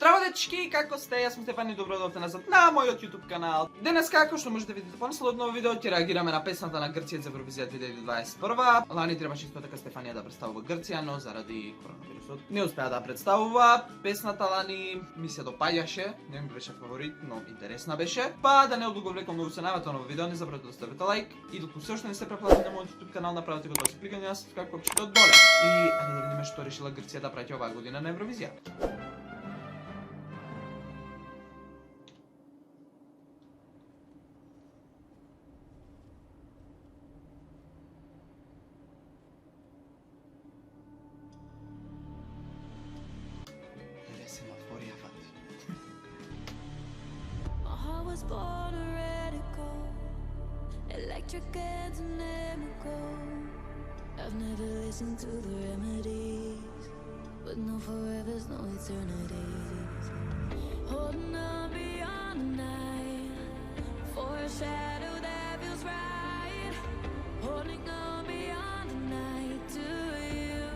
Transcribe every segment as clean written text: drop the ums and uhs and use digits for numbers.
Здраво дечки, како сте? Јас сум Стефан и добро дојдовте назад на мојот YouTube канал. Денес, како што можете да видите по насловно видео, ќе реагираме на песната на Грција за Евровизија 2021. Лани требаше исто така Стефанија да представува Грција, но заради коронавирусот не успеа да представува. Песната лани ми се допаѓаше, не ми беше фаворит, но интересна беше. Па да не одуговлекам многу се најавата ново видео, не забравете да ставите лайк и доколку се уште не сте препратили на мојот YouTube канал, направете го тоа со кликање на subscribe копчето доле. И ајде да видиме што решила Грција да праќа оваа година на Евровизија. Was born a radical, electric and inimical. I've never listened to the remedies, but no forevers, no eternities. Holding on beyond the night, for a shadow that feels right. Holding on beyond the night to you.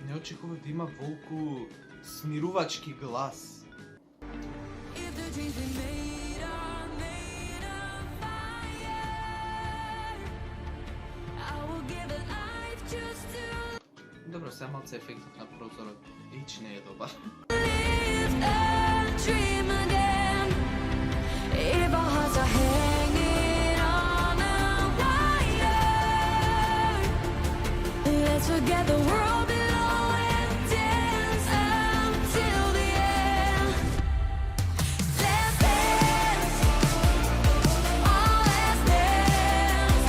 Не очекував да има волку смирувачки глас. Dreams we made are made of fire. I will give it life just to Добро, сега малце ефектот на прозорот. Ич не е добар. live and dream again. If our hearts are hanging on a wire, let's forget the world below and dance until the end. Let's dance, oh let's dance,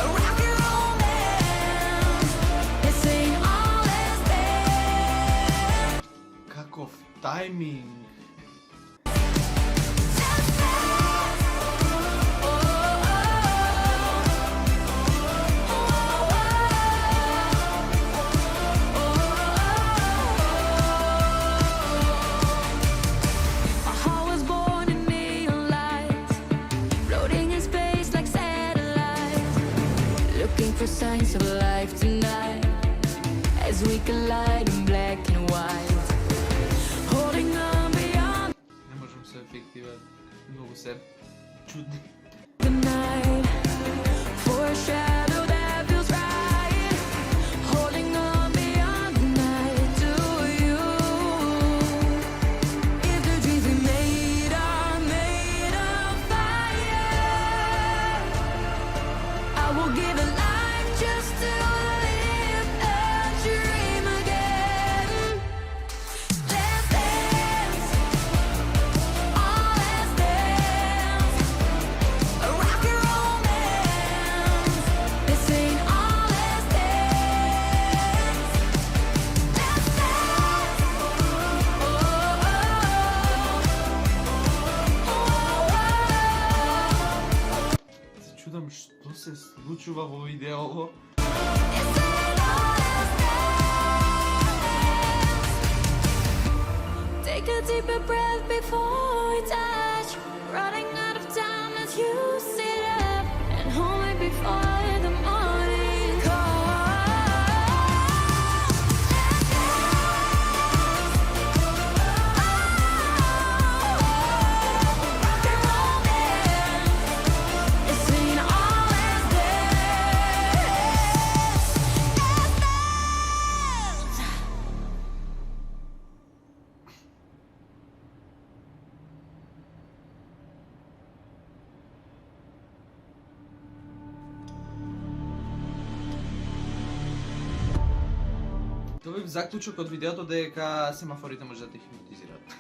a rock and roll dance. Let's sing, oh let's dance. Каков тајминг. For signs of life tonight, as we collide in black and white, holding on beyond Не можам се ефектива. Многу се чудни. the night, for a shadow that feels right, holding on beyond the night to you. If the dreams we made are made of fire, I will give it life just to live and dream again. Let's dance, oh let's dance, a rock and roll dance. Let's sing, oh let's dance. Let's dance, Се чудам што се случува во видеото. Take a deeper breath before we touch. Running out of time as you sit up and hold me before the morning comes. Rock and roll dance. It's seen all as dance. Let's dance. Тоа е заклучок од видеото дека семафорите може да те хипнотизираат.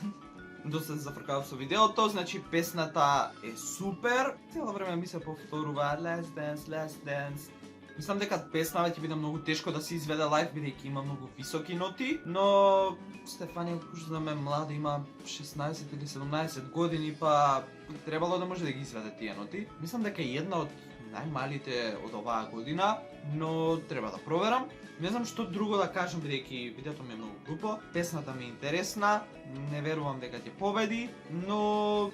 Доста се зафркав со видеото, значи песната е супер. Цело време ми се повторува Let's dance, let's dance. Мислам дека песната ќе биде многу тешко да се изведе лайв, бидејќи има многу високи ноти, но Стефанија Куждам е млада, има 16 или 17 години, па требало да може да ги изведе тие ноти. Мислам дека е една од најмалите од оваа година, но треба да проверам. Не знам што друго да кажам, бидејќи видеото ми е многу глупо, песната ми е интересна, не верувам дека ќе победи, но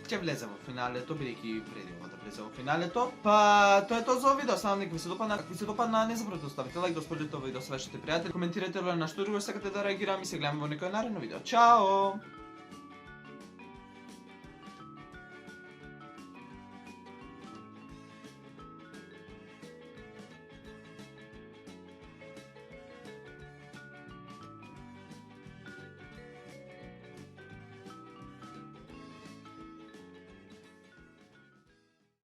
ќе влезе во финалето, бидејќи предиво да влезе во финалето. Па, тоа е тоа за видео, сам нека ви се допадна. Ако ви се допадна, не забравете да оставите лайк, да споделите ова видео со вашите пријатели, коментирате на што друго сакате да реагирам и се гледаме во некој наредно видео. Чао!